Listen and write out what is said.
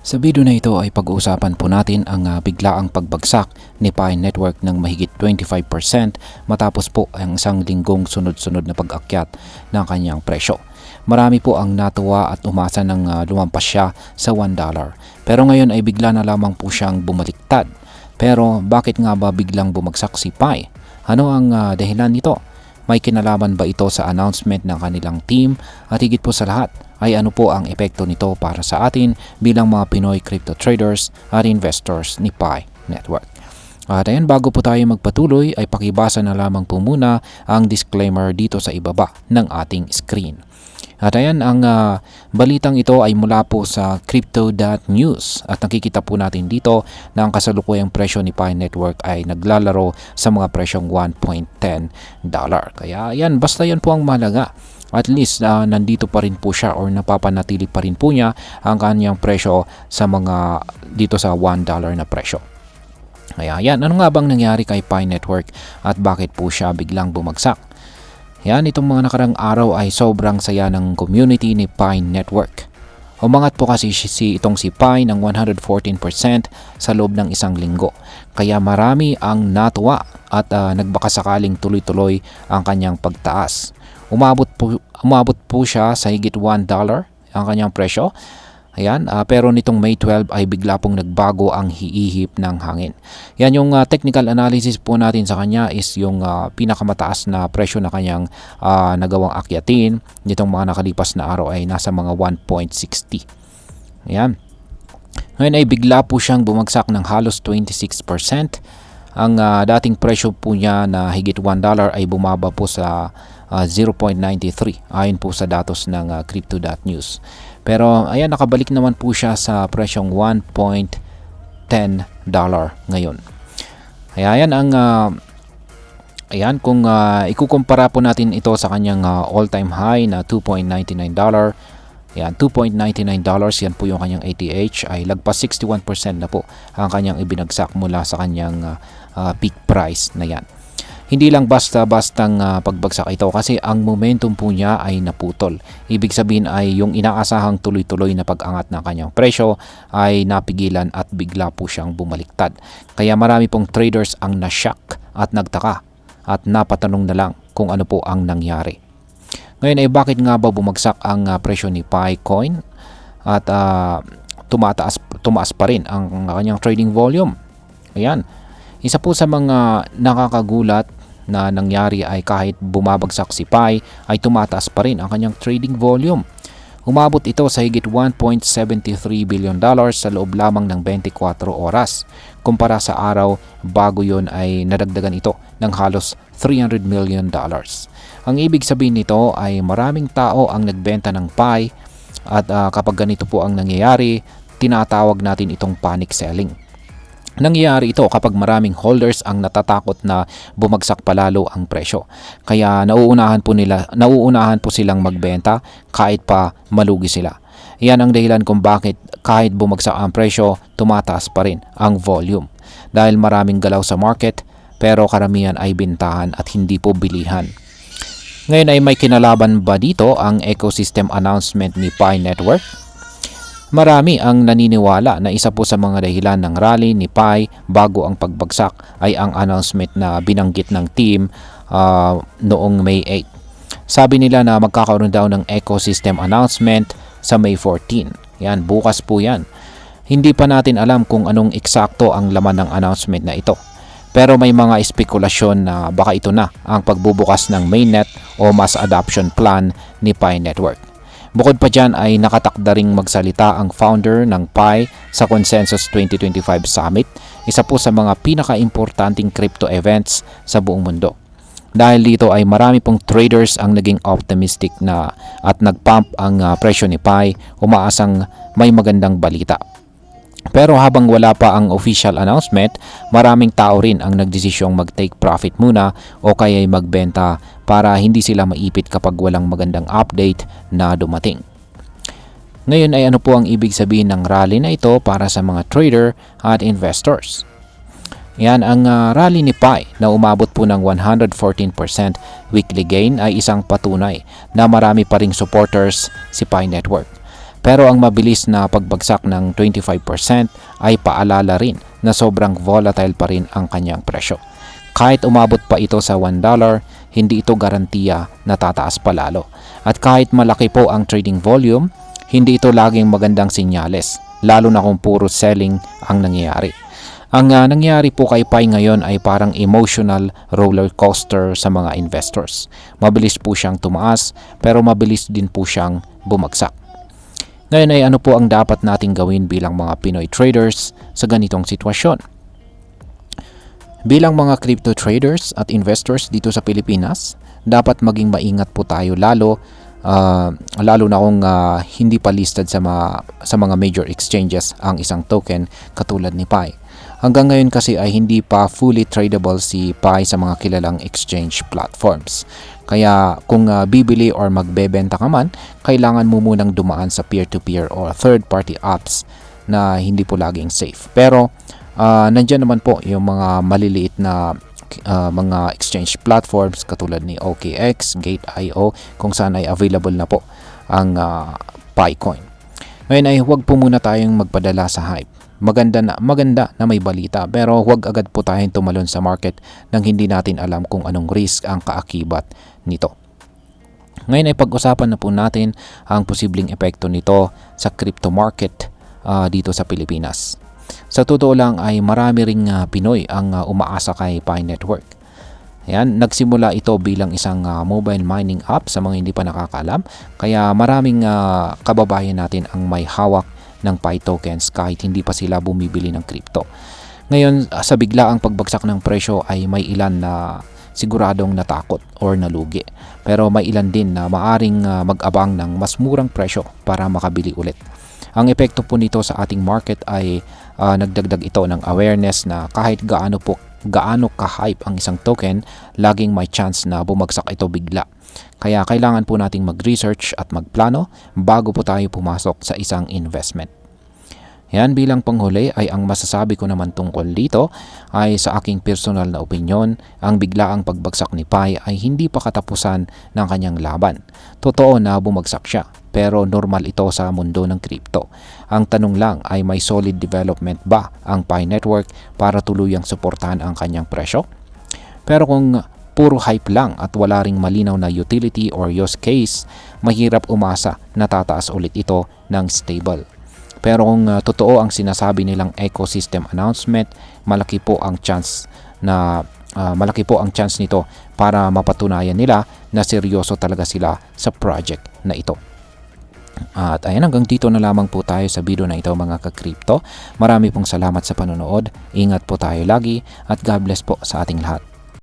Sa video na ito ay pag-uusapan po natin ang biglaang pagbagsak ni Pi Network ng mahigit 25% matapos po ang isang linggong sunod-sunod na pag-akyat ng kanyang presyo. Marami po ang natuwa at umasa ng lumampas siya sa $1. Pero ngayon ay bigla na lamang po siyang bumaliktad. Pero bakit nga ba biglang bumagsak si Pi? Ano ang dahilan nito? May kinalaman ba ito sa announcement ng kanilang team? At higit po sa lahat ay ano po ang epekto nito para sa atin bilang mga Pinoy crypto traders at investors ni Pi Network. At ayan, bago po tayo magpatuloy ay pakibasa na lamang po muna ang disclaimer dito sa ibaba ng ating screen. At ayan, ang balitang ito ay mula po sa Crypto.news at nakikita po natin dito na ang kasalukuyang presyo ni Pi Network ay naglalaro sa mga presyong $1.10. Kaya ayan, basta yan po ang mahalaga. At least nandito pa rin po siya or napapanatili pa rin po niya ang kanyang presyo sa mga dito sa $1 na presyo. Kaya yan, ano nga bang nangyari kay Pi Network at bakit po siya biglang bumagsak? Yan, itong mga nakarang araw ay sobrang saya ng community ni Pi Network. Umangat po kasi itong si Pi ng 114% sa loob ng isang linggo. Kaya marami ang natuwa at nagbakasakaling tuloy-tuloy ang kanyang pagtaas. Umabot po siya sa higit $1 ang kanyang presyo. Ayan, pero nitong May 12 ay bigla pong nagbago ang hiihip ng hangin. Yan yung technical analysis po natin sa kanya is yung pinakamataas na presyo na kanyang nagawang akyatin. Nitong mga nakalipas na araw ay nasa mga 1.60. Ayan. Ngayon ay bigla po siyang bumagsak ng halos 26%. Ang dating presyo po niya na higit $1 ay bumaba po sa 0.93 ayon po sa datos ng Crypto.news. Pero ayan, nakabalik naman po siya sa presyong $1.10 ngayon. Ayan ang ayan, kung ikukumpara po natin ito sa kanyang all-time high na $2.99. Ayan, $2.99 yan po yung kanyang ATH ay lagpas 61% na po ang kanyang ibinagsak mula sa kanyang peak price na yan. Hindi lang basta-bastang pagbagsak ito kasi ang momentum po niya ay naputol. Ibig sabihin ay yung inaasahang tuloy-tuloy na pag-angat ng kanyang presyo ay napigilan at bigla po siyang bumaliktad. Kaya marami pong traders ang na-shock at nagtaka at napatanong na lang kung ano po ang nangyari. Ngayon ay bakit nga ba bumagsak ang presyo ni Pi Coin at tumaas pa rin ang kanyang trading volume? Ayan. Isa po sa mga nakakagulat na nangyari ay kahit bumabagsak si Pi ay tumataas pa rin ang kanyang trading volume. Umabot ito sa higit $1.73 billion sa loob lamang ng 24 oras. Kumpara sa araw bago yon ay nadagdagan ito ng halos $300 million. Ang ibig sabihin nito ay maraming tao ang nagbenta ng Pi at kapag ganito po ang nangyayari, tinatawag natin itong panic selling. Nangyayari ito kapag maraming holders ang natatakot na bumagsak palalo ang presyo. Kaya nauunahan po silang magbenta kahit pa malugi sila. Iyan ang dahilan kung bakit kahit bumagsak ang presyo, tumataas pa rin ang volume. Dahil maraming galaw sa market pero karamihan ay bintahan at hindi po bilihan. Ngayon ay may kinalaban ba dito ang ecosystem announcement ni Pi Network? Marami ang naniniwala na isa po sa mga dahilan ng rally ni Pi bago ang pagbagsak ay ang announcement na binanggit ng team noong May 8. Sabi nila na magkakaroon daw ng ecosystem announcement sa May 14. Yan, bukas po yan. Hindi pa natin alam kung anong eksakto ang laman ng announcement na ito. Pero may mga espekulasyon na baka ito na ang pagbubukas ng mainnet o mass adoption plan ni Pi Network. Bukod pa dyan ay nakatakda ring magsalita ang founder ng Pi sa Consensus 2025 Summit, isa po sa mga pinaka-importanting crypto events sa buong mundo. Dahil dito ay marami pong traders ang naging optimistic na at nagpump ang presyo ni Pi, umaasang may magandang balita. Pero habang wala pa ang official announcement, maraming tao rin ang nagdesisyong mag-take profit muna o kaya'y magbenta para hindi sila maipit kapag walang magandang update na dumating. Ngayon ay ano po ang ibig sabihin ng rally na ito para sa mga trader at investors? Yan, ang rally ni Pi na umabot po ng 114% weekly gain ay isang patunay na marami pa ring supporters si Pi Network. Pero ang mabilis na pagbagsak ng 25% ay paalala rin na sobrang volatile pa rin ang kanyang presyo. Kahit umabot pa ito sa $1, hindi ito garantiya na tataas pa lalo. At kahit malaki po ang trading volume, hindi ito laging magandang senyales, lalo na kung puro selling ang nangyayari. Ang nangyayari po kay Pi ngayon ay parang emotional roller coaster sa mga investors. Mabilis po siyang tumaas, pero mabilis din po siyang bumagsak. Ngayon ay ano po ang dapat nating gawin bilang mga Pinoy traders sa ganitong sitwasyon? Bilang mga crypto traders at investors dito sa Pilipinas, dapat maging maingat po tayo lalo na kung hindi pa listed sa mga major exchanges ang isang token katulad ni Pi. Hanggang ngayon kasi ay hindi pa fully tradable si Pi sa mga kilalang exchange platforms. Kaya kung bibili or magbebenta ka man, kailangan mo munang dumaan sa peer-to-peer or third-party apps na hindi po laging safe. Pero nandyan naman po yung mga maliliit na mga exchange platforms katulad ni OKX, Gate.io kung saan ay available na po ang Picoin. Ngayon ay huwag po muna tayong magpadala sa hype. Maganda na may balita pero huwag agad po tayong tumalon sa market nang hindi natin alam kung anong risk ang kaakibat nito. Ngayon ay pag-usapan na po natin ang posibleng epekto nito sa crypto market dito sa Pilipinas. Sa totoo lang ay marami ring Pinoy ang umaasa kay Pi Network. Ayan, nagsimula ito bilang isang mobile mining app sa mga hindi pa nakakaalam. Kaya maraming kababayan natin ang may hawak ng Pi tokens kahit hindi pa sila bumibili ng crypto. Ngayon, sa biglaang pagbagsak ng presyo ay may ilan na siguradong natakot or nalugi. Pero may ilan din na maaring mag-abang ng mas murang presyo para makabili ulit. Ang epekto po nito sa ating market ay nagdagdag ito ng awareness na kahit gaano ka-hype ang isang token, laging may chance na bumagsak ito bigla. Kaya kailangan po nating mag-research at magplano bago po tayo pumasok sa isang investment. Yan, bilang panghuli ay ang masasabi ko naman tungkol dito ay sa aking personal na opinyon, ang biglaang pagbagsak ni Pi ay hindi pa katapusan ng kanyang laban. Totoo na bumagsak siya, pero normal ito sa mundo ng crypto. Ang tanong lang ay may solid development ba ang Pi Network para tuluyang suportahan ang kanyang presyo? Pero kung puro hype lang at wala ring malinaw na utility or use case, mahirap umasa na tataas ulit ito ng stable. Pero kung totoo ang sinasabi nilang ecosystem announcement, malaki po ang chance nito para mapatunayan nila na seryoso talaga sila sa project na ito. At ayan, hanggang dito na lamang po tayo sa video na ito mga ka-crypto. Marami pong salamat sa panonood. Ingat po tayo lagi at God bless po sa ating lahat.